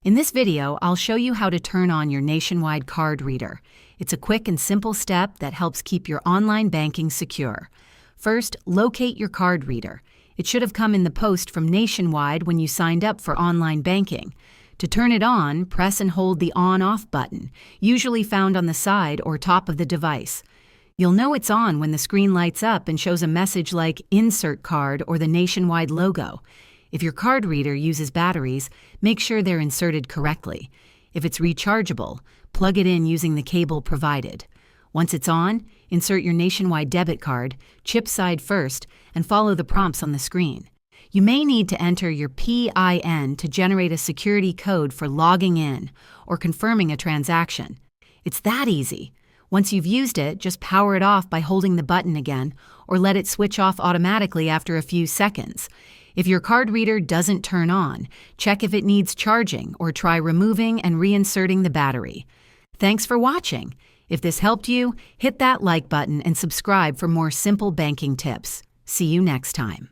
In this video, I'll show you how to turn on your Nationwide card reader. It's a quick and simple step that helps keep your online banking secure. First, locate your card reader. It should have come in the post from Nationwide when you signed up for online banking. To turn it on, press and hold the on-off button, usually found on the side or top of the device. You'll know it's on when the screen lights up and shows a message like Insert Card or the Nationwide logo. If your card reader uses batteries, make sure they're inserted correctly. If it's rechargeable, plug it in using the cable provided. Once it's on, insert your Nationwide debit card, chip side first, and follow the prompts on the screen. You may need to enter your PIN to generate a security code for logging in or confirming a transaction. It's that easy. Once you've used it, just power it off by holding the button again or let it switch off automatically after a few seconds. If your card reader doesn't turn on, check if it needs charging or try removing and reinserting the battery. Thanks for watching. If this helped you, hit that like button and subscribe for more simple banking tips. See you next time.